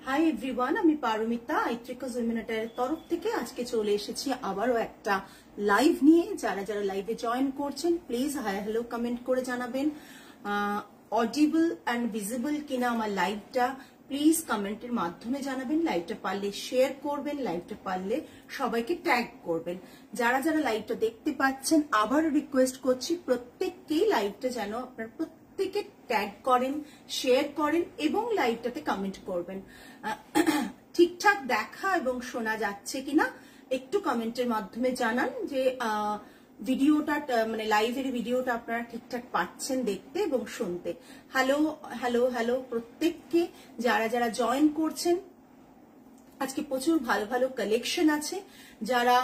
Hi everyone, আমি Paromita আইট্রিকস women অ্যাটায়ারের তরফ থেকে আজকে চলে এসেছি আবারও একটা লাইভ নিয়ে। যারা যারা লাইভে জয়েন করছেন প্লিজ হাই হ্যালো কমেন্ট করে জানাবেন। অডিবল অ্যান্ড ভিজিবল কিনা আমার লাইভটা প্লিজ কমেন্টের মাধ্যমে জানাবেন। লাইভটা পারলে শেয়ার করবেন, লাইভটা পারলে সবাইকে ট্যাগ করবেন। যারা যারা লাইভটা দেখতে পাচ্ছেন আবারও রিকোয়েস্ট করছি প্রত্যেককেই লাইভটা যেন আপনার প্রত্যেকে ট্যাগ করেন, শেয়ার করেন এবং লাইভটাতে কমেন্ট করবেন। ঠিকঠাক দেখা এবং শোনা যাচ্ছে কিনা একটু কমেন্টের মাধ্যমে জানান যে ভিডিওটা মানে লাইভের ভিডিওটা আপনারা ঠিকঠাক পাচ্ছেন দেখতে এবং শুনতে। হ্যালো হ্যালো হ্যালো প্রত্যেককে যারা যারা জয়েন করছেন। আজকে প্রচুর ভালো ভালো কালেকশন আছে। যারা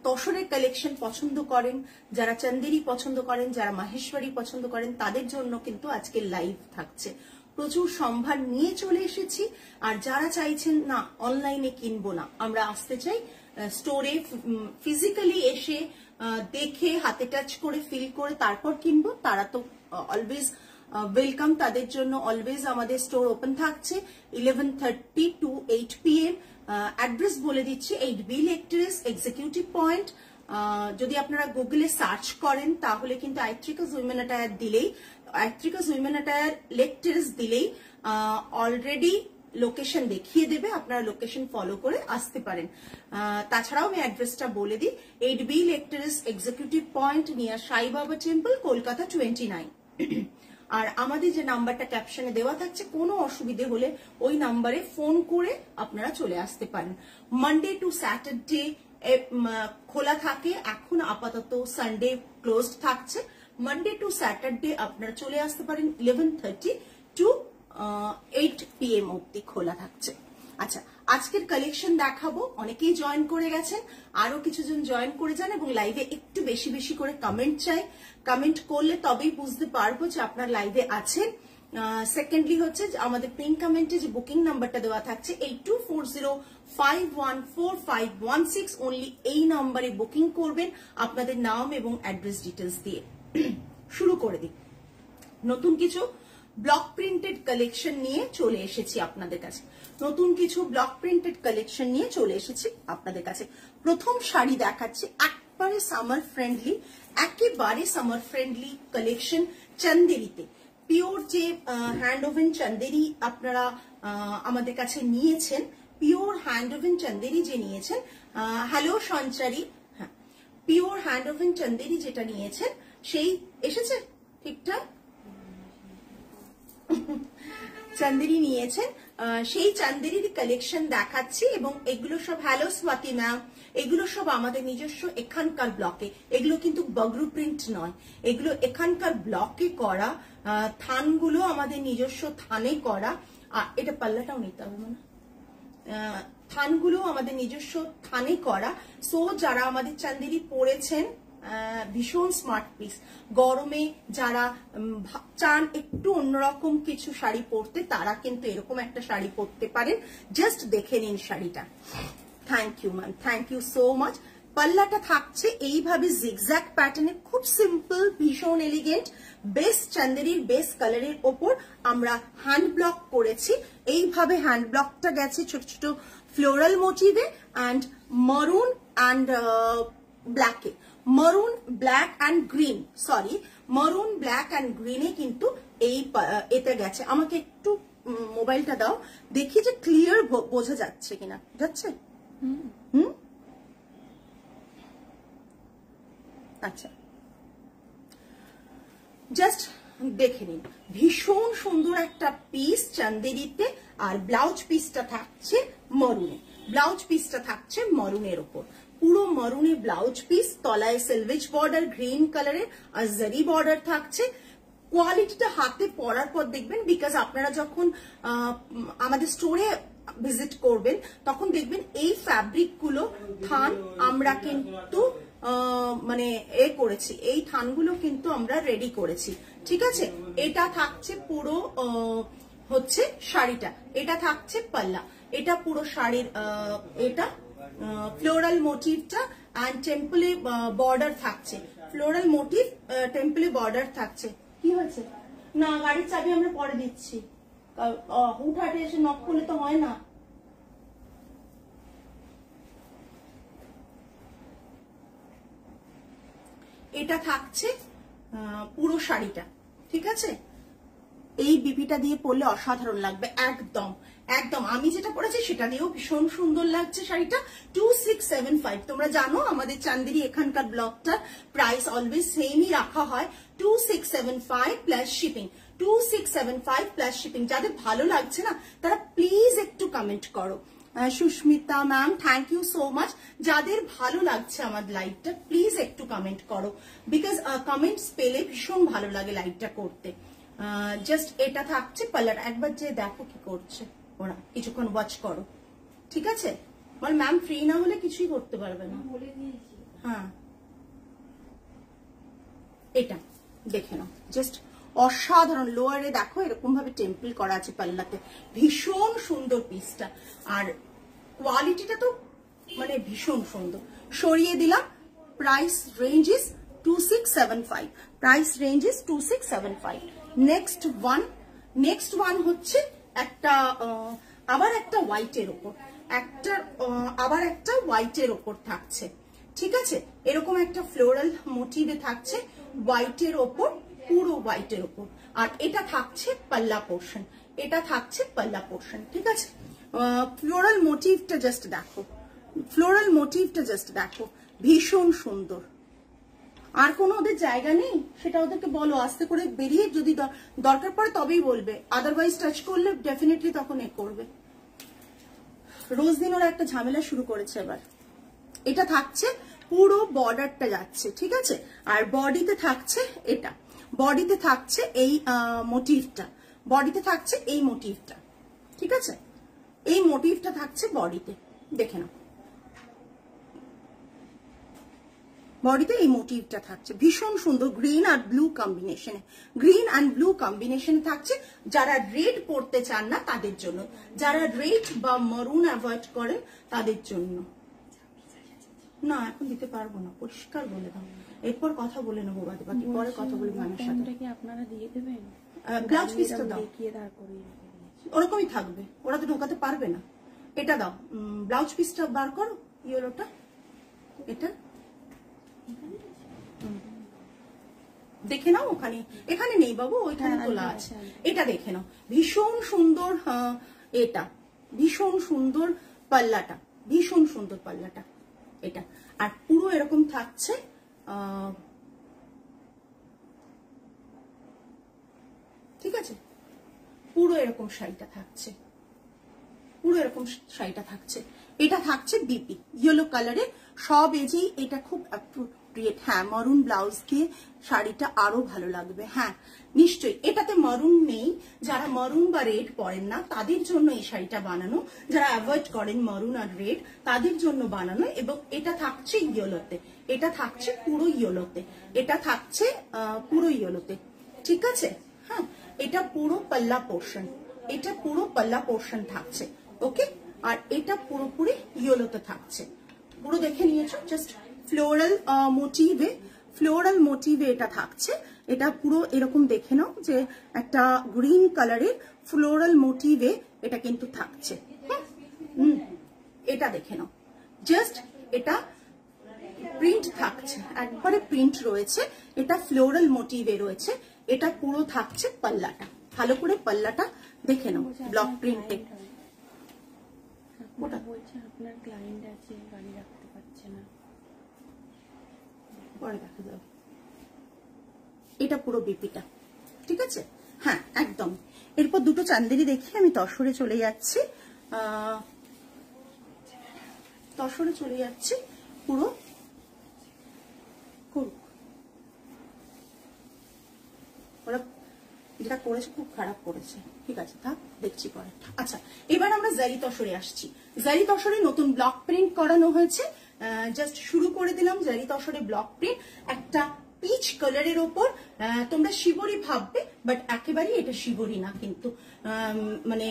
তসরের কালেকশন পছন্দ করেন, যারা চন্দেরি পছন্দ করেন, যারা মাহেশ্বরী পছন্দ করেন তাদের জন্য কিন্তু আজকে লাইভ থাকছে। প্রচুর সম্ভার নিয়ে চলে এসেছি। আর যারা চাইছেন না অনলাইনে কিনবো না, আমরা আসতে চাই স্টোরে ফিজিক্যালি এসে দেখে হাতে টাচ করে ফিল করে তারপর কিনবো, তারা তো অলওয়েজ ওয়েলকাম। তাদের জন্য অলওয়েজ আমাদের স্টোর ওপেন থাকছে 11:30 to 8 PM। অ্যাড্রেস বলে দিচ্ছি 8B লেকটেরিস এক্সিকিউটিভ পয়েন্ট। যদি আপনারা গুগলে সার্চ করেন তাহলে কিন্তু আইট্রিকস উইমেন অ্যাটায়ার দিলেই, আইট্রিকস উইমেন অ্যাটায়ার লেকটেরিস দিলেই অলরেডি লোকেশন দেখিয়ে দেবে। আপনারা লোকেশন ফলো করে আসতে পারেন। তাছাড়াও আমি অ্যাড্রেসটা বলে দিই 8B লেকটেরিস এক্সিকিউটিভ পয়েন্ট নিয়ার সাই বাবা টেম্পল, কলকাতা 29। আর আমাদের যে নাম্বারটা ক্যাপশনে দেওয়া থাকছে, কোনো অসুবিধে হলে ওই নাম্বারে ফোন করে আপনারা চলে আসতে পারেন। মানডে টু স্যাটারডে খোলা থাকে, এখন আপাতত সানডে ক্লোজড থাকছে। মানডে টু স্যাটারডে আপনারা চলে আসতে পারেন 11:30 to 8 PM অব্দি খোলা থাকছে। আচ্ছা, আজকের কালেকশন দেখাবো। অনেকেই জয়েন করে গেছেন, আরো কিছুজন জয়েন করে যান এবং লাইভে একটু বেশি বেশি করে কমেন্ট চাই। কমেন্ট করলে তবেই বুঝতে পারবো যে আপনার লাইভে আছেন। সেকেন্ডলি হচ্ছে আমাদের পিন কমেন্টে যে বুকিং নাম্বারটা দেওয়া থাকছে 8240514516, অনলি এই নাম্বারে বুকিং করবেন আপনাদের নাম এবং অ্যাড্রেস ডিটেলস দিয়ে। শুরু করে দিই। নতুন কিছু ব্লক প্রিন্টেড কালেকশন নিয়ে চলে এসেছি আপনাদের কাছে। নতুন কিছু ব্লক প্রিন্টেড কালেকশন নিয়ে চলে এসেছি আপনাদের কাছে। প্রথম শাড়ি দেখাচ্ছি একেবারে সামার ফ্রেন্ডলি, একেবারে সামার ফ্রেন্ডলি কালেকশন চন্দেরিতে। পিওর যে হ্যান্ড ওভেন চন্দেরি আপনারা আমাদের কাছে নিয়েছেন, পিওর হ্যান্ড ওভেন চন্দেরি যে নিয়েছেন, হ্যালো সঞ্চারী, হ্যাঁ পিওর হ্যান্ড ওভেন চন্দেরি যেটা নিয়েছেন সেই এসেছে ঠিকঠাক চন্দেরি নিয়েছেন, সেই চন্দেরির কালেকশন দেখাচ্ছি। এবং এগুলো সব, হ্যালো স্বাতি ম্যাম, এগুলো সব আমাদের নিজস্ব এখানকার ব্লকে, এগুলো কিন্তু বগরু প্রিন্ট নয়, এগুলো এখানকার ব্লকে করা। থানগুলো আমাদের নিজস্ব থানে করা। আর এটা পাল্লাটাও নিতে হবে না, থানগুলো আমাদের নিজস্ব থানে করা। সো যারা আমাদের চন্দেরি পরেছেন ভীষণ স্মার্ট পিস। গরমে যারা চান একটু অন্যরকম কিছু শাড়ি পরতে, তারা কিন্তু এরকম একটা শাড়ি পরতে পারেন। জাস্ট দেখে নিন শাড়িটা। Thank you ma'am, thank you so much. পাল্লাটা থাকছে এইভাবে জিগজ্যাগ প্যাটার্নে, খুব সিম্পল, ভীষণ এলিগেন্ট। বেস চন্দেরির বেস কালারের ওপর আমরা হ্যান্ড ব্লক করেছি। এইভাবে হ্যান্ড ব্লকটা গেছে ছোট ছোট ফ্লোরাল মোটিভে অ্যান্ড মারুন অ্যান্ড ব্ল্যাকে, মারুন ব্ল্যাক অ্যান্ড গ্রিন, সরি মারুন ব্ল্যাক অ্যান্ড গ্রিনে কিন্তু এই এটা গেছে। আমাকে একটু মোবাইলটা দাও, দেখি যে ক্লিয়ার বোঝা যাচ্ছে কিনা। যাচ্ছে? আচ্ছা, জাস্ট দেখে নিন। ভীষণ সুন্দর একটা পিস চন্দেরিতে। আর ব্লাউজ পিসটা থাকছে মরুনে, ব্লাউজ পিসটা থাকছে মরুনের ওপর, পুরো মরুনে ব্লাউজ পিস, তলায় সিলভেজ বর্ডার গ্রিন কালারের আর জারি বর্ডার থাকছে। কোয়ালিটিটা হাতে পরার পর দেখবেন, বিকজ আপনারা যখন আমাদের স্টোরে ভিজিট করবেন তখন দেখবেন এই ফ্যাব্রিক গুলো থান আমরা কিন্তু মানে করেছি, এই থানগুলো কিন্তু আমরা রেডি করেছি। ঠিক আছে, এটা থাকছে পুরো হচ্ছে শাড়িটা, এটা থাকছে পাল্লা, এটা পুরো শাড়ির এটা ফ্লোরাল মোটিভটা অ্যান্ড টেম্পলে বর্ডার থাকছে, ফ্লোরাল মোটিভ টেম্পলে বর্ডার থাকছে। কি হয়েছে? না, গাড়ির চাবি আমরা পরে দিচ্ছি। হুটহাটে এসে নক করলে তো হয় না। এটা থাকছে পুরো শাড়িটা, ঠিক আছে? এই বিপিটা দিয়ে পরলে অসাধারণ লাগবে, একদম একদম। আমি যেটা পরেছি সেটা দিয়েও ভীষণ সুন্দর লাগছে শাড়িটা। 2675। তোমরা জানো আমাদের চান্দেরি এখানকার ব্লগটার প্রাইস অলওয়েজ সেমই রাখা হয়, 2675 প্লাস শিপিং। 2675 plus shipping. যাদের ভালো লাগছে না তারা প্লিজ একটু কমেন্ট করো। Susmita ma'am, thank you so much. যাদের ভালো লাগছে আমার লাইভটা প্লিজ একটু কমেন্ট করো, বিকজ কমেন্টস পেলে ভীষণ ভালো লাগে লাইভটা করতে। জাস্ট এটা থাকছে পার্লার, একবার যে দেখো কি করছে ওরা, কিছুক্ষণ ওয়াচ করো, ঠিক আছে? মানে ম্যাম ফ্রি না হলে কিছুই করতে পারবে না। হ্যাঁ, এটা দেখে নাও, জাস্ট অসাধারণ। লোয়ারে দেখো এরকম ভাবে টেম্পল করা আছে পাল্লাতে, ভীষণ সুন্দর পিসটা, আর কোয়ালিটিটা তো মানে ভীষণ সুন্দর। সরিয়ে দিলাম। Price range is 2675। Price range is 2675। Next one হচ্ছে একটা আবার একটা হোয়াইটের ওপর, আবার একটা হোয়াইটের ওপর থাকছে, ঠিক আছে? এরকম একটা ফ্লোরাল মোটিভে থাকছে হোয়াইটের ওপর, পুরো হোয়াইটের ওপর। আর এটা থাকছে পাল্লা পোর্শন, এটা থাকছে পাল্লা পোর্শন, ঠিক আছে? ফ্লোরাল মোটিভটা জাস্ট দেখো, ফ্লোরাল মোটিভটা জাস্ট দেখো, ভীষণ সুন্দর। আর কোনো ওদের জায়গা নেই সেটা ওদেরকে বলো, আস্তে করে বেরিয়ে যদি দরকার পড়ে তবেই বলবে, আদারওয়াইজ টাচ করলে ডেফিনেটলি তখন এ করবে। রোজ দিন ওরা একটা ঝামেলা শুরু করেছে এবার। এটা থাকছে পুরো বর্ডারটা যাচ্ছে, ঠিক আছে? আর বডিতে থাকছে এটা, বডিতে থাকছে এই মোটিভটা, বডিতে থাকছে এই মোটিভটা, ঠিক আছে? এই মোটিভটা থাকছে বডিতে, দেখে নাও। বডিতে এই মোটিভটা থাকছে, ভীষণ সুন্দর। গ্রিন আর ব্লু কম্বিনেশনে, গ্রিন অ্যান্ড ব্লু কম্বিনেশনে থাকছে। যারা রেড পরতে চান না তাদের জন্য, যারা রেড বা মারুন অ্যাভয়েড করেন তাদের জন্য। না এখন দিতে পারবো না, পরিষ্কার বলে দাও, এরপর কথা বলে নেবো, বাকি পরে কথা বলবো মানুষের সাথে। কি আপনারা দিয়ে দেবেন? ব্লাউজ পিসটা দাও, তারপরে ওরকমই থাকবে, ওরা তো ঢোকাতে পারবে না। এটা দাও, ব্লাউজ পিসটা বার করো, ইয়েলোটা, এটা দেখে নাও। ওখানে, এখানে নেই বাবু, ওইখানে তোলা আছে। এটা দেখে নাও, ভীষণ সুন্দর। এটা ভীষণ সুন্দর পাল্লাটা, ভীষণ সুন্দর পাল্লাটা এটা। আর পুরো এরকম থাকছে, ঠিক আছে? পুরো এরকম শাড়িটা থাকছে, পুরো এরকম শাড়িটা থাকছে। এটা থাকছে বিপি ইয়েলো কালারে, সব এজেই এটা খুব অ্যাপ্রোপ্রিয়েট। হ্যাঁ, মারুন ব্লাউজ দিয়ে শাড়িটা আরো ভালো লাগবে। হ্যাঁ নিশ্চয়ই, এটাতে মারুন নেই, যারা মারুন বা রেড পরেন না তাদের জন্য এই শাড়িটা বানানো, যারা অ্যাভয়েড করেন মারুন আর রেড তাদের জন্য বানানো। এবং এটা থাকছে ইয়েলোতে, এটা থাকছে পুরো ইয়েলোতে, এটা থাকছে পুরো ইয়েলোতে, ঠিক আছে? হ্যাঁ, এটা পুরো পাল্লা পোর্শন, এটা পুরো পাল্লা পোর্শন থাকছে, ওকে? আর এটা পুরোপুরি ইয়েলোতে থাকছে, পুরো দেখে নিয়েছো, জাস্ট ফ্লোরাল মোটিভে, ফ্লোরাল মোটিভে এটা থাকছে। এটা পুরো এরকম দেখে নাও যে একটা গ্রিন কালারের ফ্লোরাল মোটিভে এটা কিন্তু থাকছে। এটা দেখে নাও, জাস্ট এটা প্রিন্ট থাকছে, একবারে প্রিন্ট রয়েছে, এটা ফ্লোরাল মোটিভে রয়েছে। এটা পুরো থাকছে পাল্লাটা, ভালো করে পাল্লাটা দেখে নাও, ব্লক প্রিন্টে। ওটা বলছে আপনার ক্লায়েন্ট আছে, গাড়ি রাখতে পারছে না, পরে দেখা যাবে। এটা পুরো বিপিটা, ঠিক আছে? হ্যাঁ একদম। এরপর দুটো চান্দেরি দেখি, আমি তসরে চলে যাচ্ছি, তসরে চলে যাচ্ছি। পুরো ওরা যেটা করেছে খুব খারাপ করেছে, ঠিক আছে থাক, দেখছি পরে। আচ্ছা, এবার আমরা জারি তসরে আসছি। জারি তসরে নতুন ব্লক প্রিন্ট করানো হয়েছে, জাস্ট শুরু করে দিলাম জারি তসরে ব্লক প্রিন্ট। একটা পিচ কালারের ওপর, তোমরা শিবরি ভাববে, বাট একেবারেই এটা শিবরি না, কিন্তু মানে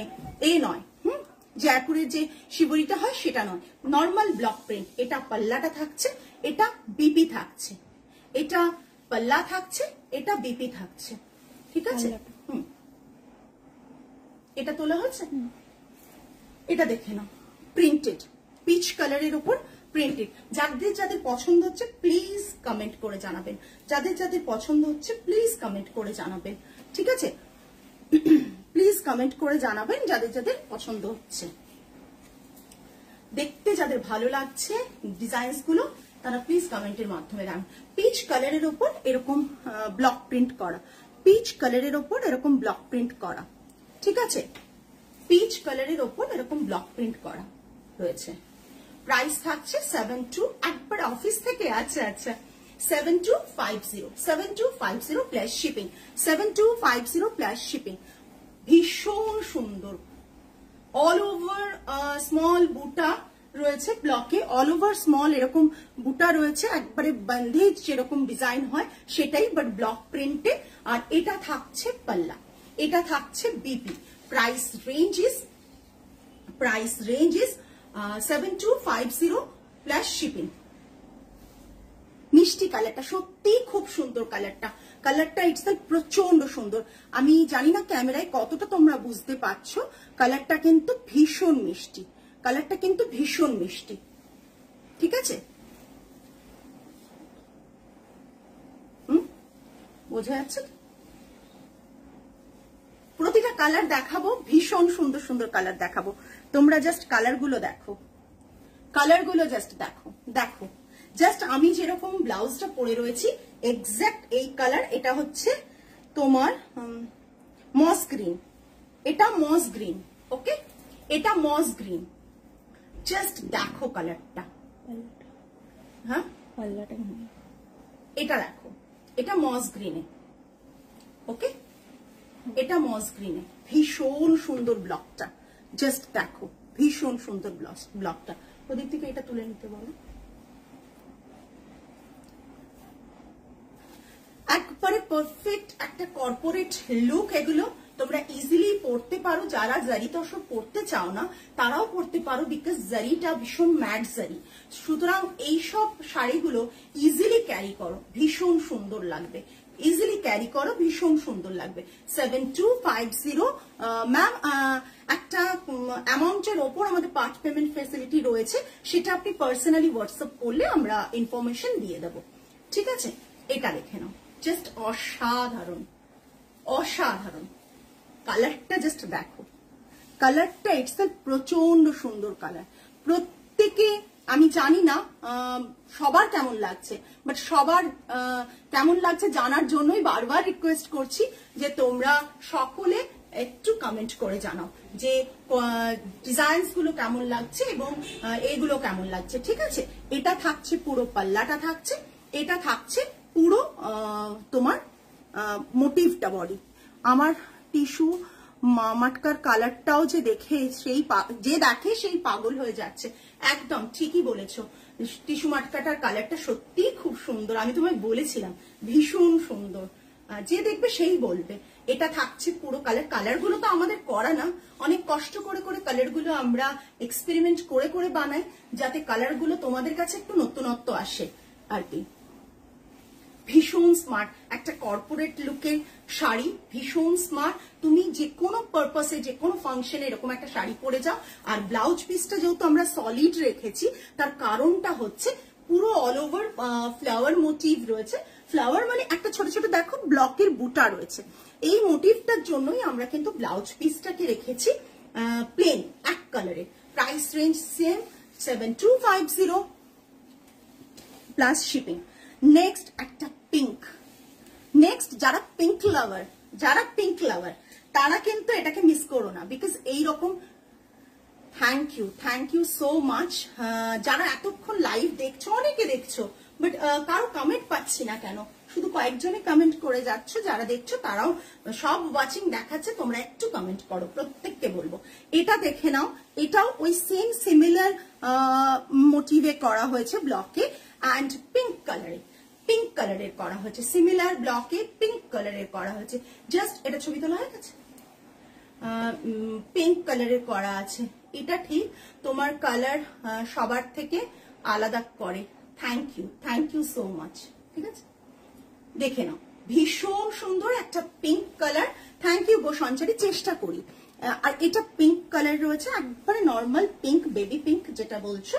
এ নয়, জয়পুরের যে শিবরিটা হয় সেটা নয়, নর্মাল ব্লক প্রিন্ট। এটা পাল্লাটা থাকছে, এটা বিপি থাকছে, এটা পাল্লা থাকছে, এটা বিপি থাকছে, ঠিক আছে? এটা তোলা হচ্ছে, এটা দেখে নাও, প্রিন্টেড পিচ কালারের উপর প্রিন্টেড। যাদের যাদের পছন্দ হচ্ছে প্লিজ কমেন্ট করে জানাবেন, যাদের যাদের পছন্দ হচ্ছে প্লিজ কমেন্ট করে জানাবেন, ঠিক আছে? প্লিজ কমেন্ট করে জানাবেন যাদের যাদের পছন্দ হচ্ছে। দেখতে যাদের ভালো লাগছে ডিজাইনস গুলো তারা প্লিজ কমেন্টের মাধ্যমে জানান। পিচ কালারের উপর এরকম ব্লক প্রিন্ট করা, পিচ কালারের উপর এরকম ব্লক প্রিন্ট করা, ঠিক আছে? পিচ কালারের উপর এরকম ব্লক প্রিন্ট করা রয়েছে। প্রাইস থাকছে 72, একবার অফিস থেকে। আচ্ছা আচ্ছা, 7250 প্লাস শিপিং, 7250 প্লাস শিপিং। ভীষণ সুন্দর, অল ওভার স্মল বুটা রয়েছে ব্লকে, অল ওভার স্মল এরকম বুটা রয়েছে, একবারে বন্ধেজ যেরকম ডিজাইন হয় সেটাই, বাট ব্লক প্রিন্টে। আর এটা থাকছে পাল্লা, এটা থাকছে BP. Price range is 7250 plus shipping. মিষ্টি কালারটা সত্যি খুব সুন্দর, কালারটা ইটসেলফ প্রচন্ড সুন্দর। আমি জানি না ক্যামেরায় কতটা তোমরা বুঝতে পারছো, কালারটা কিন্তু ভীষণ মিষ্টি, কালারটা কিন্তু ভীষণ মিষ্টি, ঠিক আছে? বোঝা যাচ্ছে? প্রতিটা কালার দেখাবো, ভীষণ সুন্দর সুন্দর কালার দেখাবো। তোমরা জাস্ট কালারগুলো দেখো, কালারগুলো জাস্ট দেখো, দেখো জাস্ট আমি যেরকম ব্লাউজটা পরে রয়েছি এক্সাক্ট এই কালার। এটা হচ্ছে তোমার মস গ্রিন, এটা মস গ্রিন, ওকে? এটা মস গ্রিন, জাস্ট দেখো কালারটা। হ্যাঁ, পাল্লাটা এটা দেখো, এটা মস গ্রিনে, ওকে? এটা মস গ্রিনে, ভীষণ সুন্দর ব্লকটা, জাস্ট দেখো ভীষণ সুন্দর ব্লকটা। ওদিক থেকে এটা তুলে নিতে বলো। একবারে পারফেক্ট একটা কর্পোরেট লুক। এগুলো তোমরা ইজিলি পরতে পারো, যারা জারি তসর পরতে চাও না তারাও পরতে পারো, বিকজ জারিটা ভীষণ ম্যাট জারি। সুতরাং এইসব শাড়িগুলো ইজিলি ক্যারি করো, ভীষণ সুন্দর লাগবে, ইজিলি ক্যারি করো, ভীষণ সুন্দর লাগবে। 7250 ম্যাম, একটা অ্যামাউন্টের ওপর আমাদের পার্ট পেমেন্ট ফেসিলিটি রয়েছে, সেটা আপনি পার্সোনালি হোয়াটসঅ্যাপ করলে আমরা ইনফরমেশন দিয়ে দেবো, ঠিক আছে? এটা দেখে নাও, জাস্ট অসাধারণ, অসাধারণ কালারটা, জাস্ট দেখো কালারটা ইটসেলফ প্রচন্ড সুন্দর কালার। প্রত্যেকে, আমি জানি না সবার কেমন লাগছে, বাট সবার কেমন লাগছে জানার জন্যই বারবার রিকোয়েস্ট করছি যে তোমরা সকলে একটু কমেন্ট করে জানাও যে ডিজাইনস গুলো কেমন লাগছে এবং এগুলো কেমন লাগছে, ঠিক আছে? এটা থাকছে পুরো পাল্লাটা থাকছে, এটা থাকছে পুরো তোমার মোটিভটা বডি। আমার টিস্যু মাটকার কালারটাও যে দেখে যে দেখে সেই পাগল হয়ে যাচ্ছে। একদম ঠিকই বলেছো, টিস্যু মাটকাটার কালারটা সত্যি খুব সুন্দর, আমি তোমায় বলেছিলাম ভীষণ সুন্দর, যে দেখবে সেই বলবে। এটা থাকছে পুরো কালারগুলো তো আমাদের করা না, অনেক কষ্ট করে করে কালারগুলো আমরা এক্সপেরিমেন্ট করে করে বানাই, যাতে কালারগুলো তোমাদের কাছে একটু নতুনত্ব আসে আর কি। ভীষণ স্মার্ট একটা কর্পোরেট লুকের শাড়ি, ভীষণ স্মার্ট। তুমি যে কোনো পারপাসে, যে কোনো ফাংশনে এরকম একটা শাড়ি পরে যাও। আর ব্লাউজ পিসটা যেহেতু আমরা সলিড রেখেছি, তার কারণটা হচ্ছে পুরো অল ওভার ফ্লাওয়ার মোটিভ রয়েছে। ফ্লাওয়ার মানে একটা ছোট ছোট দেখো ব্লকের বুটা রয়েছে, এই মোটিভটার জন্যই আমরা কিন্তু ব্লাউজ পিসটাকে রেখেছি প্লেন এক কালারে। Price range same 7250 plus shipping. Next একটা পিঙ্ক, নেক্সট যারা পিঙ্ক লাভার তারা কিন্তু এটাকে মিস করো না, বিকজ এইরকম। থ্যাংক ইউ সো মাচ যারা এতক্ষণ লাইভ দেখছো, অনেকে দেখছো, বাট কারো কমেন্ট পাচ্ছি না কেন, শুধু কয়েকজনে কমেন্ট করে যাচ্ছ। যারা দেখছো তারাও সব ওয়াচিং দেখাচ্ছে, তোমরা একটু কমেন্ট করো, প্রত্যেককে বলবো। এটা দেখে নাও, এটাও ওই সেম সিমিলার মোটিভে করা হয়েছে ব্লকে, অ্যান্ড পিঙ্ক কালারের করা হয়েছে, সিমিলার ব্লকে পিঙ্ক কালারের করা হয়েছে। জাস্ট এটা ছবি তোলা হয়ে গেছে, পিঙ্ক কালারের করা আছে। এটা ঠিক তোমার কালার সবার থেকে আলাদা করে। থ্যাংক ইউ সো মাচ, ঠিক আছে? দেখে নাও, ভীষণ সুন্দর একটা পিঙ্ক কালার। থ্যাংক ইউ গো সঞ্চারী, চেষ্টা করি আর এটা পিঙ্ক কালার রয়েছে, একবারে নর্মাল পিঙ্ক, বেবি পিঙ্ক যেটা বলছো,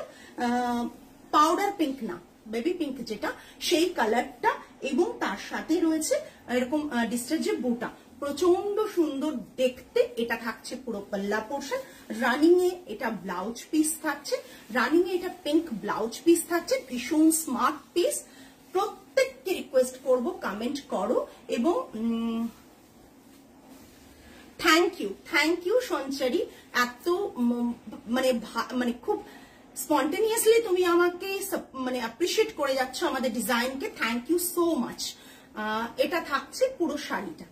পাউডার পিঙ্ক না, বেবি পিঙ্ক যেটা, সেই কালারটা। এবং তার সাথে রয়েছে এরকম ডিসচার্জের বুটা, প্রচন্ড সুন্দর দেখতে। এটা থাকছে পুরো পাল্লা পোর্শন, রানিং এ এটা ব্লাউজ পিস থাকছে, রানিং এ এটা পিঙ্ক ব্লাউজ পিস থাকছে, ভীষণ স্মার্ট পিস। প্রত্যেককে রিকোয়েস্ট করব কমেন্ট করো এবং থ্যাংক ইউ সঞ্চারী, এত মানে খুব স্পন্টেনিয়াসলি তুমি আমাকে মানে অ্যাপ্রিশিয়েট করে যাচ্ছ আমাদের ডিজাইনকে, থ্যাংক ইউ সো মাচ। এটা থাকছে পুরো শাড়িটা,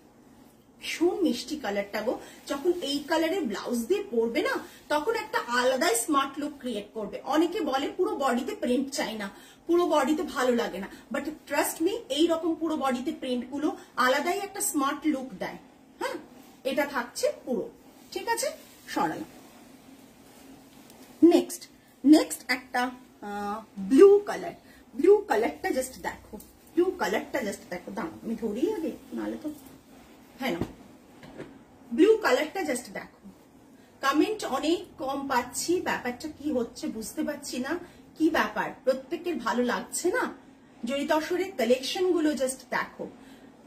ভীষণ মিষ্টি কালারটা গো। যখন এই কালারের ব্লাউজ দিয়ে পরবে না, তখন একটা আলাদাই স্মার্ট লুক ক্রিয়েট করবে। অনেকে বলে পুরো বডিতে প্রিন্ট চাই না, পুরো বডিতে ভালো লাগে না, বাট ট্রাস্ট মি, এইরকম পুরো বডিতে প্রিন্ট গুলো আলাদাই একটা স্মার্ট লুক দেয়। হ্যাঁ, এটা থাকছে পুরো, ঠিক আছে, সরাই। নেক্সট একটা ব্লু কালার, ব্লু কালারটা জাস্ট দেখো, ব্লু কালারটা জাস্ট দেখো, দাঁড়াও আমি ধরি আগে, নাহলে তো, হ্যাঁ না, ব্লু কালারটা জাস্ট দেখো। কমেন্ট অনেক কম পাচ্ছি, ব্যাপারটা কি হচ্ছে বুঝতে পারছি না, কি ব্যাপার, প্রত্যেকের ভালো লাগছে না? জয়িত আসরের কালেকশন গুলো জাস্ট দেখো,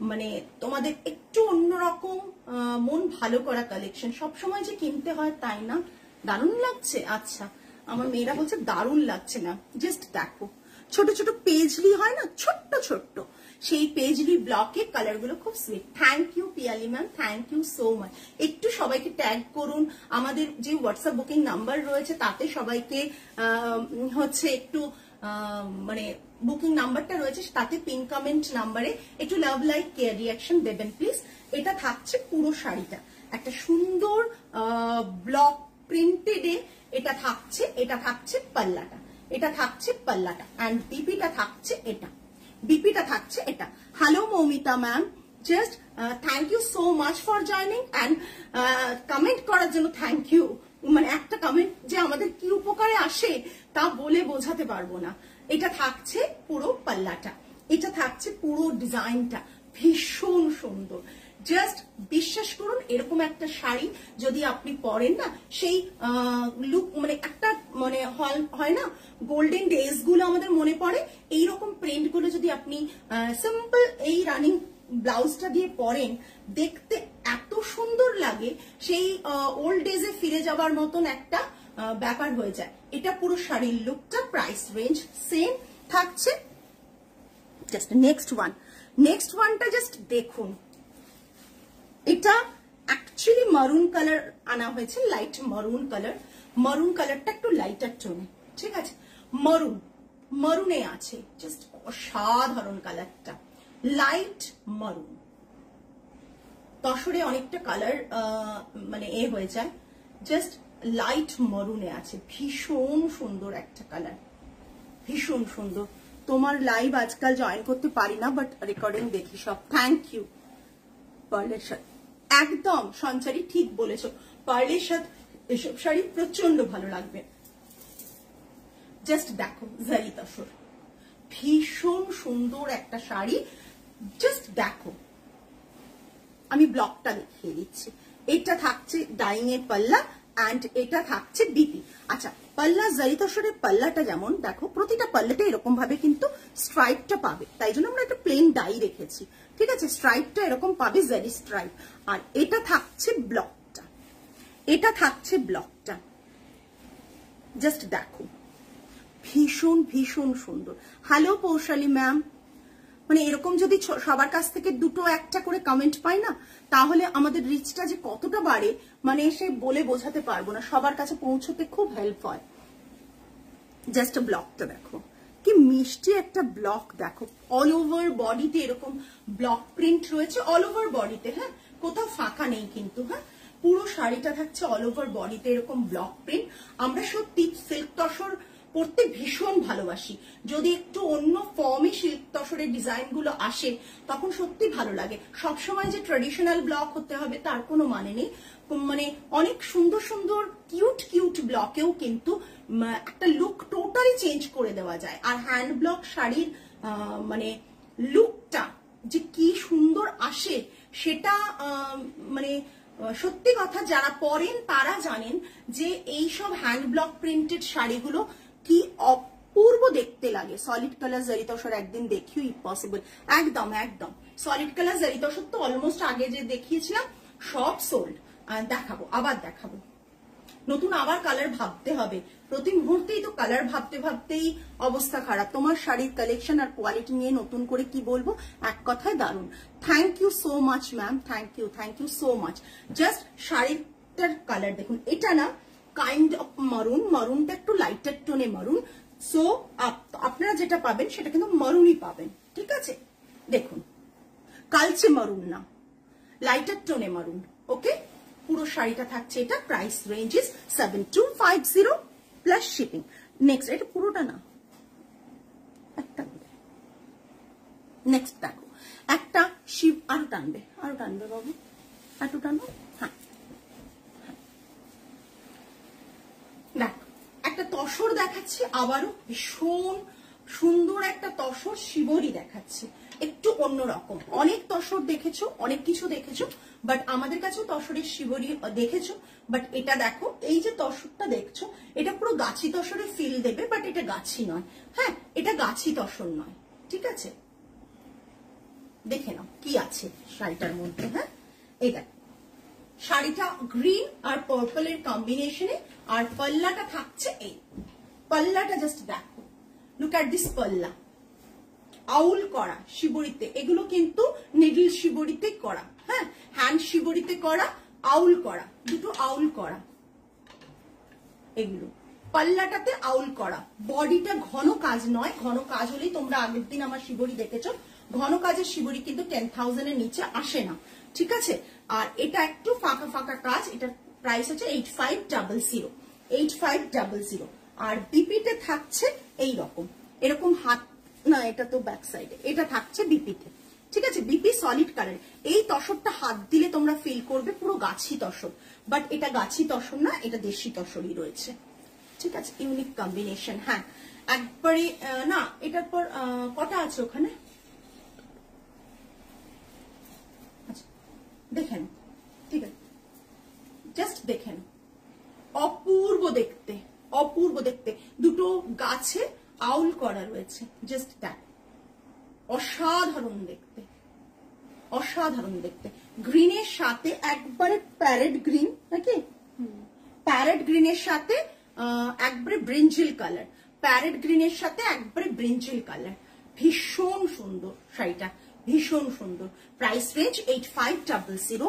মানে তোমাদের একটু অন্যরকম মন ভালো করা কালেকশন, সবসময় যে কিনতে হয় তাই না। দারুণ লাগছে, আচ্ছা আমার মেয়েরা বলছে দারুণ লাগছে না, জাস্ট দেখো, ছোট ছোট পেজলি হয় না, ছোট্ট ছোট্ট, সেই পেজলি ব্লকে কালার গুলো খুব sweet. Thank you Piyali ma'am, thank you so much. একটু সবাইকে ট্যাগ করুন, আমাদের যে হোয়াটসঅ্যাপ বুকিং নাম্বার রয়েছে তাতে সবাইকে হচ্ছে একটু মানে বুকিং নাম্বারটা রয়েছে, তাতে পিন কমেন্ট নাম্বারে একটু লাভ লাইক কেয়ার রিয়াকশন দেবেন প্লিজ। এটা থাকছে পুরো শাড়িটা একটা সুন্দর ব্লক প্রিন্টেডে, এটা থাকছে পাল্লাটা, এটা থাকছে পাল্লাটা, অ্যান্ড বিপিটা থাকছে এটা, বিপিটা থাকছে এটা। Hello Moumita ma'am, just thank you so much for joining and comment করার জন্য থ্যাংক ইউ। মানে একটা কমেন্ট যে আমাদের কি উপকারে আসে তা বলে বোঝাতে পারবো না। এটা থাকছে পুরো পাল্লাটা, এটা থাকছে পুরো ডিজাইনটা, ভীষণ সুন্দর। জাস্ট বিশ্বাস করুন, এরকম একটা শাড়ি যদি আপনি পরেন না, সেই লুক মানে একটা মানে হয় না, গোল্ডেন ডেজ গুলো আমাদের মনে পড়ে, এইরকম প্রিন্ট গুলো যদি আপনি সিম্পল এই রানিং ব্লাউজটা দিয়ে পরেন, দেখতে এত সুন্দর লাগে, সেই ওল্ড ডেজে ফিরে যাবার মতন একটা ব্যাপার হয়ে যায়। এটা পুরো শাড়ির লুকটা, প্রাইস রেঞ্জ সেম থাকছে। জাস্ট নেক্সট ওয়ানটা জাস্ট দেখুন, এটা অ্যাকচুয়ালি মারুন কালার আনা হয়েছে, লাইট মারুন কালার, মারুন কালারটা একটু লাইটার টোনে, ঠিক আছে, মারুনে আছে, জাস্ট অসাধারণ কালারটা, লাইট মারুন। তসরে অনেকটা কালার মানে এ হয়ে যায়, জাস্ট লাইট মারুনে আছে, ভীষণ সুন্দর একটা কালার, ভীষণ সুন্দর। তোমার লাইভ আজকাল জয়েন করতে পারি না, বাট রেকর্ডিং দেখি সব। Thank you. পার্লের সাথে একদম সঞ্চারী ঠিক বলেছো, পার্লের সাথে এসব শাড়ি প্রচন্ড ভালো লাগবে। জাস্ট দেখো জারি তসর, ভীষণ সুন্দর একটা শাড়ি, জাস্ট দেখো। আমি ব্লকটা দেখিয়ে দিচ্ছি, এটা থাকছে ডাইং এর পাল্লা অ্যান্ড এটা থাকছে বিপি। আচ্ছা, পাল্লা জারি তসরের পাল্লাটা যেমন দেখো, প্রতিটা পাল্লাতে এরকম ভাবে কিন্তু স্ট্রাইপটা পাবে, তাই জন্য আমরা একটা প্লেন ডাই রেখেছি, ঠিক আছে, স্ট্রাইপটা এরকম পাবে, জারি স্ট্রাইপ। আর এটা থাকছে ব্লকটা, এটা থাকছে ব্লকটা, জাস্ট দেখো, ভীষণ ভীষণ সুন্দর। হ্যালো পৌশালী ম্যাম, মানে এরকম যদি সবার কাছ থেকে দুটো একটা করে কমেন্ট পাই না, তাহলে আমাদের রিচটা যে কতটা বাড়ে, মানে সে বলে বোঝাতে পারবো না, সবার কাছে পৌঁছতে খুব হেল্প হয়। জাস্ট ব্লকটা দেখো, কি মিষ্টি একটা ব্লক দেখো, অল ওভার বডিতে এরকম ব্লক প্রিন্ট রয়েছে, অল ওভার বডিতে, হ্যাঁ, কোথাও ফাঁকা নেই কিন্তু, হ্যাঁ, পুরো শাড়িটা থাকছে অল ওভার বডিতে এরকম ব্লক প্রিন্ট। আমরা সত্যি সিল্ক তসর পরতে ভীষণ ভালোবাসি, যদি একটু অন্য ফর্মে সিল্ক তসরের ডিজাইন গুলো আসে তখন সত্যি ভালো লাগে। সবসময় যে ট্রেডিশনাল ব্লক হতে হবে তার কোনো মানে নেই, মানে অনেক সুন্দর সুন্দর কিউট ব্লকেও কিন্তু একটা লুক টোটালি চেঞ্জ করে দেওয়া যায়। আর হ্যান্ড ব্লক শাড়ির মানে লুকটা যে কি সুন্দর আসে সেটা মানে সত্যি কথা যারা পরেন তারা জানেন যে এই সব হ্যান্ড ব্লক প্রিন্টেড শাড়িগুলো কি অপূর্ব দেখতে লাগে। সলিড কালার জারি তসর একদিন দেখিও ইফ পসিবল, একদম একদম সলিড কালার জারি তসর তো অলমোস্ট আগে যে দেখিয়েছিলাম সব সোল্ড। দেখাবো, আবার দেখাবো, নতুন আবার কালার ভাবতে হবে। প্রতি মুহূর্তেই তো কালার ভাবতে ভাবতেই অবস্থা খারাপ। তোমার শাড়ির কালেকশন আর কোয়ালিটি নিয়ে নতুন করে কি বলবো, এক কথায় দারুণ। Thank you so much ma'am, thank you so much. Just শাড়িটার কালার দেখুন, এটা না কাইন্ড অফ মারুন, মারুনটা একটু লাইটার টোনে মারুন। সো আপনারা যেটা পাবেন সেটা কিন্তু মারুনই পাবেন, ঠিক আছে। দেখুন কালচে মারুন না, লাইটার টোনে মারুন। ওকে, পুরো শাড়িটা থাকছে এটা, price range is 7250 plus shipping. Next, এটা পুরোটা না, একটা নেক্সট দেখো, একটা শিব আরো টানবে বাবু, একটু টানো। হ্যাঁ দেখো, একটা তসর দেখাচ্ছি আবারও, ভীষণ সুন্দর একটা তসর শিবরি দেখাচ্ছে, একটু অন্যরকম। অনেক তসর দেখেছো, অনেক কিছু দেখেছো, বাট আমাদের কাছেও তসরের শিবরি দেখেছো, বাট এটা দেখো, এই যে তসরটা দেখছো এটা পুরো গাছি তসরের ফিল দেবে, বাট এটা গাছি নয়। হ্যাঁ, এটা গাছি তসর নয়, ঠিক আছে। দেখে নাও কি আছে শাড়িটার মধ্যে। হ্যাঁ, এই দেখো শাড়িটা গ্রিন আর পার্পলের কম্বিনেশনে, আর পাল্লাটা থাকছে এই পাল্লাটা, জাস্ট দেখো, লুক অ্যাট দিস পাল্লা, আউল করা শিবরিতে, এগুলো কিন্তু নিডল শিবরিতে করা, হ্যাঁ হ্যান্ড শিবরিতে করা, আউল করা, দুটো আউল করা, এগুলো পাল্লাটাতে আউল করা। বডিটা ঘন কাজ নয়, ঘন কাজ হলেই তোমরা আগের দিন আমার শিবরি দেখেছো, ঘন কাজের শিবরি কিন্তু 10,000 এর নিচে আসে না, ঠিক আছে। আর এটা একটু ফাঁকা ফাঁকা কাজ, এটার প্রাইস হচ্ছে 8500। আর বিপিতে থাকছে এই রকম, এরকম হাত না, এটা তো ব্যাক সাইডে, এটা থাকছে বিপিতে, ঠিক আছে। বিপি সলিড কালার, এই তসরটা হাত দিলে তোমরা ফিল করবে পুরো গাছি তসর, বাট এটা গাছি তসর না, এটা দেশি তসরই রয়েছে, ঠিক আছে। Unique combination. হ্যাঁ একবারে না, এটার পর কটা আছে ওখানে, আচ্ছা দেখেন, ঠিক আছে, জাস্ট দেখেন, অপূর্ব দেখতে, অপূর্ব দেখতে। দুটো গাছে আউল করা রয়েছে, জাস্ট দ্যাট, অসাধারণ দেখতে, অসাধারণ দেখতে। গ্রিনের সাথে একবারে প্যারেট গ্রিন, নাকি প্যারেট গ্রিনের সাথে একবারে ব্রিঞ্জিল কালার, প্যারেট গ্রিনের সাথে একবারে ব্রিঞ্জিল কালার, ভীষণ সুন্দর শাড়িটা, ভীষণ সুন্দর। Price range 8500।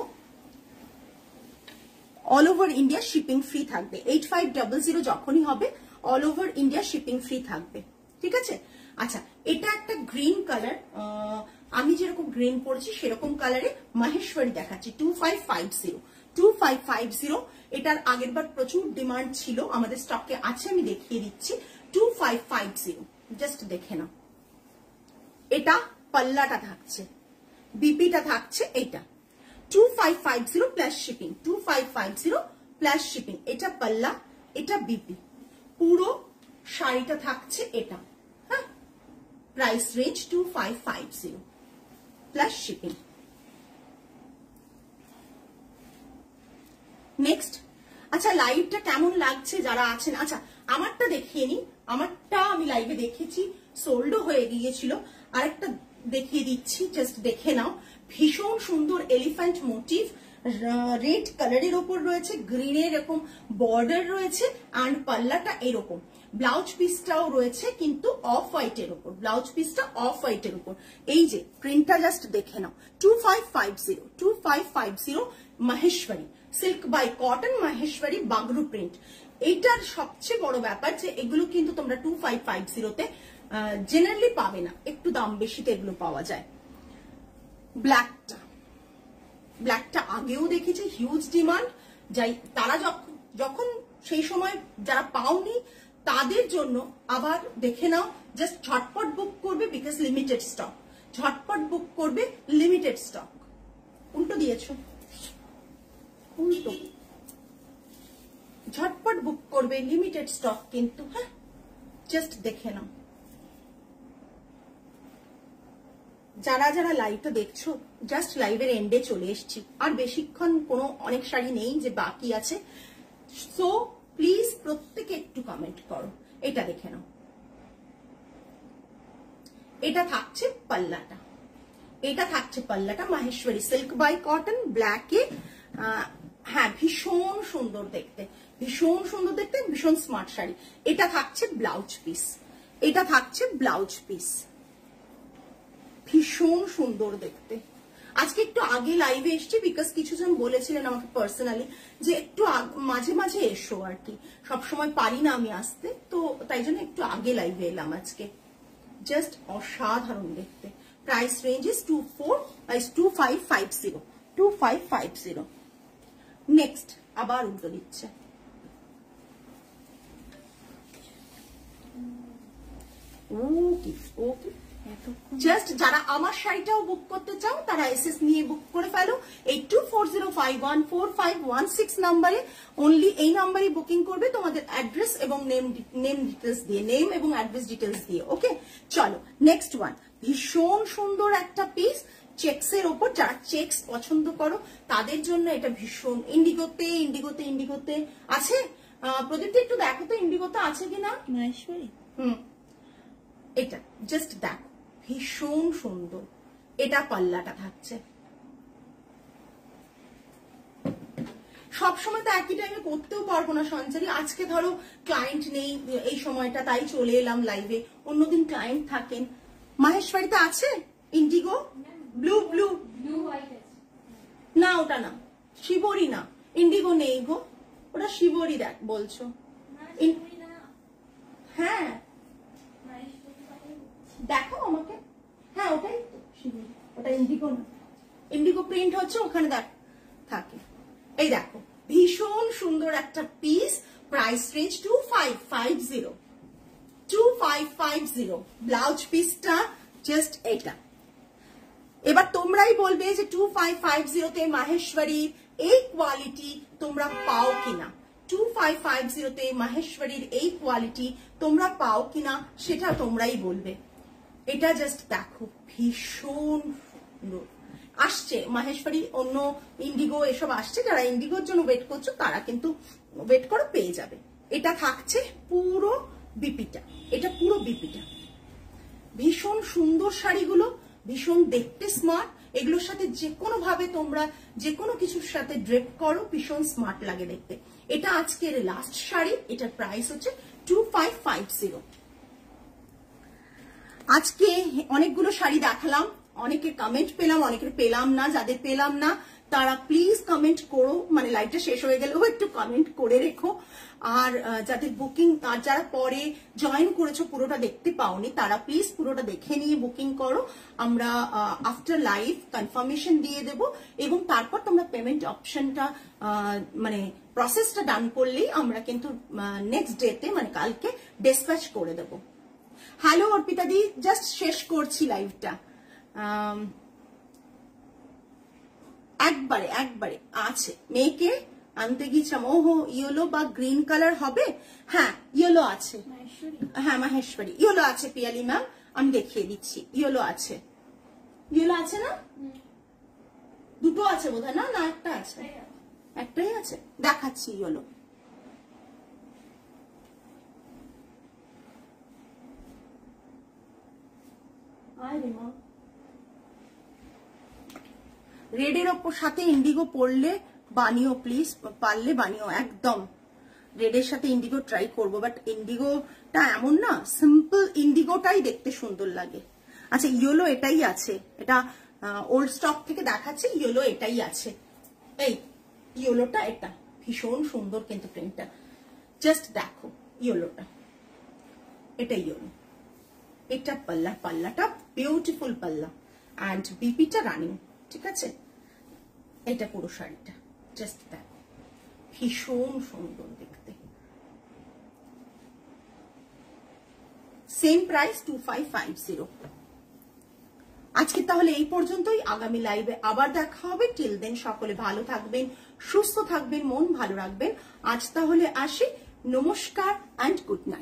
All over India shipping free থাকবে। 8500 যখনই হবে all over India shipping free থাকবে, ঠিক আছে। আচ্ছা, এটা একটা গ্রিন কালার, আমি যেরকম গ্রিন পরেছি সেরকম কালারে মাহেশ্বরী দেখাচ্ছি, 2550। এটার আগের বার প্রচুর ডিমান্ড ছিল, আমাদের স্টকে আছে, আমি দেখিয়ে দিচ্ছি। 2550, জাস্ট দেখে নাও। এটা পাল্লাটা থাকছে, বিপিটা থাকছে এইটা, 2550 প্লাস শিপিং, 2550 প্লাস শিপিং। এটা পাল্লা, এটা বিপি, পুরো শাড়িটা থাকছে এটা। হ্যাঁ, price range 2550 plus shipping. Next, আচ্ছা লাইভটা কেমন লাগছে যারা আছেন, আচ্ছা আমারটা দেখিয়ে নি, আমারটা আমি লাইভে দেখেছি, সোল্ডও হয়ে গিয়েছিল, আরেকটা দেখিয়ে দিচ্ছি, জাস্ট দেখে নাও। ভীষণ সুন্দর এলিফ্যান্ট মোটিভ, রেড কালারের ওপর রয়েছে, গ্রিনের এরকম বর্ডার রয়েছে, অ্যান্ড পাল্লাটা এরকম, ব্লাউজ পিসটাও রয়েছে কিন্তু অফ হোয়াইটের উপর, ব্লাউজ পিসটা অফ হোয়াইটের উপর। এই যে প্রিন্টটা জাস্ট দেখে নাও, 2550 Maheshwari silk by cotton, Maheshwari Bagru print. এইটার সবচেয়ে বড় ব্যাপার যে এগুলো কিন্তু তোমরা 2550-তে জেনারেলি পাবে না, একটু দাম বেশিতে এগুলো পাওয়া যায়। ব্ল্যাকটা আগেও দেখেছি, হিউজ ডিমান্ড, যাই তারা যখন সেই সময় যারা পাওনি তাদের জন্য আবার দেখে নাও, জাস্ট ঝটপট বুক করবে, বিকজ লিমিটেড স্টক, ঝটপট বুক করবে, লিমিটেড স্টক। উল্টো দিয়েছো, উল্টো, ঝটপট বুক করবে, লিমিটেড স্টক কিন্তু। হ্যাঁ, জাস্ট দেখে নাও। যারা যারা লাইভটা দেখছো জাস্ট লাইভের এন্ডে চলে এসেছি, আর বেশিক্ষণ কোনো অনেক শাড়ি নেই যে বাকি আছে। সো প্লিজ প্রত্যেকে একটু কমেন্ট করো। এটা দেখে নাও, এটা থাকছে পাল্লাটা, এটা থাকছে পাল্লাটা মাহেশ্বরী সিল্ক বাই কটন ব্ল্যাকে। হ্যাঁ, ভীষণ সুন্দর দেখতে, ভীষণ সুন্দর দেখতে, ভীষণ স্মার্ট শাড়ি। এটা থাকছে ব্লাউজ পিস, এটা থাকছে ব্লাউজ পিস, ভীষণ সুন্দর দেখতে। আজকে একটু আগে লাইভে এসছি বিকজ কিছুজন বলেছিলেন আমাকে পার্সোনালি যে একটু মাঝে মাঝে এসো, আর কি সবসময় পারি না আমি আসতে, তো তাই জন্য একটু আগে লাইভে এলাম আজকে। জাস্ট অসাধারণ দেখতে। Price range is 2550। নেক্সট আবার উল্টো দিচ্ছে। ওকে ওকে, জাস্ট যারা আমার শাড়িটাও বুক করতে চাও তারা এসএস নিয়ে বুক করে ফেলো। এই 2405145116 নাম্বারে, অনলি এই নাম্বারে বুকিং করবে, তোমাদের অ্যাড্রেস এবং নেম ডিটেলস দিয়ে, নেম এবং অ্যাড্রেস ডিটেলস দিয়ে। ওকে, চলো নেক্সট ওয়ান। ভীষণ সুন্দর একটা পিস চেক্স এর ওপর, যারা চেক্স পছন্দ করো তাদের জন্য এটা ভীষণ। ইন্ডিগোতে ইন্ডিগোতে ইন্ডিগোতে আছে। প্রদীপ্তি একটু দেখো তো ইন্ডিগোতে আছে কিনা। মাহেশ্বরী, এটা জাস্ট দেখো, ভীষণ সুন্দর। এটা পাল্লাটা থাকছে। সবসময় তো একই টাইমে করতেও পারবো না সঞ্চারী, আজকে ধরো ক্লায়েন্ট নেই এই সময়টা, তাই চলে এলাম লাইভে। অন্যদিন ক্লায়েন্ট থাকেন। মাহেশ্বরীতে আছে ইন্ডিগো ব্লু ব্লু না, ওটা না, শিবরি না, ইন্ডিগো নেই গো, ওটা শিবরি দেখ বলছো। হ্যাঁ দেখো আমাকে, হ্যাঁ ওটাই তো শিবরি, ওটা ইন্ডিগো না। ইন্ডিগো প্রিন্ট হচ্ছে ওখানে দেখ থাকে। এই দেখো, ভীষণ সুন্দর একটা পিস। Price range 2550। ব্লাউজ পিসটা জাস্ট এটা। এবার তোমরাই বলবে যে 2550 মাহেশ্বরীর এই কোয়ালিটি তোমরা পাও কিনা। 2550 মাহেশ্বরীর এই কোয়ালিটি তোমরা পাও কিনা সেটা তোমরাই বলবে। এটা জাস্ট দেখো, ভীষণ সুন্দর আসছে। মাহেশ্বরী অন্য ইন্ডিগো এসব আসছে, যারা ইন্ডিগোর জন্য ওয়েট করছো তারা কিন্তু ওয়েট করো, পেয়ে যাবে। এটা থাকছে পুরো বিপিটা, এটা পুরো বিপিটা। ভীষণ সুন্দর শাড়িগুলো, ভীষণ দেখতে স্মার্ট। এগুলোর সাথে যে কোনো ভাবে তোমরা যে কোনো কিছুর সাথে ড্রেপ করো, ভীষণ স্মার্ট লাগে দেখতে। এটা আজকের লাস্ট শাড়ি, এটার প্রাইস হচ্ছে 2550। আজকে অনেকগুলো শাড়ি দেখালাম, অনেকের কমেন্ট পেলাম, অনেকের পেলাম না। যাদের পেলাম না তারা প্লিজ কমেন্ট করো, মানে লাইভটা শেষ হয়ে গেলেও একটু কমেন্ট করে রেখো। আর যাদের বুকিং, আর যারা পরে জয়েন করেছো পুরোটা দেখতে পাওনি, তারা প্লিজ পুরোটা দেখে নিয়ে বুকিং করো। আমরা আফটার লাইভ কনফার্মেশন দিয়ে দেব, এবং তারপর তোমরা পেমেন্ট অপশনটা মানে প্রসেসটা ডান করলেই আমরা কিন্তু নেক্সট ডেতে মানে কালকে ডিসপ্যাচ করে দেব। হ্যালো অর্পিতা দি, জাস্ট শেষ করছি লাইভটা। একবারে আছে, মেয়েকে আনতে গিয়েছিলাম। ওহো, ইয়েলো বা গ্রিন কালার হবে। হ্যাঁ ইয়েলো আছে, হ্যাঁ মাহেশ্বরী ইয়েলো আছে। পিয়ালি ম্যাম আমি দেখিয়ে দিচ্ছি, ইয়েলো আছে। ইয়েলো আছে না, দুটো আছে বোধহয়, না না একটা আছে, একটাই আছে, দেখাচ্ছি ইয়েলো। রেডের ওপর সাথে ইন্ডিগো পরলে বানিও প্লিজ, পারলে বানিও। একদম রেডের সাথে ইন্ডিগো ট্রাই করবো, বাট ইন্ডিগোটা এমন না, সিম্পল ইন্ডিগোটাই দেখতে সুন্দর লাগে। আচ্ছা ইয়েলো এটাই আছে, এটা ওল্ড স্টক থেকে দেখাচ্ছে, ইয়েলো এটাই আছে। এই ইয়েলোটা, এটা ভীষণ সুন্দর কিন্তু প্রিন্টটা, জাস্ট দেখো ইয়েলোটা, এটা ইয়েলো। এটা পাল্লাটা বিউটিফুল পাল্লা, অ্যান্ড বিপিটা রানিং, ঠিক আছে। এটা পুরো শাড়িটা জাস্ট দেখো, ভীষণ সুন্দর দেখতে। Same price 2550। আজকে তাহলে এই পর্যন্তই, আগামী লাইভে আবার দেখা হবে। টিল দেন সকলে ভালো থাকবেন, সুস্থ থাকবেন, মন ভালো রাখবেন। আজ তাহলে আসি, নমস্কার অ্যান্ড গুড নাইট।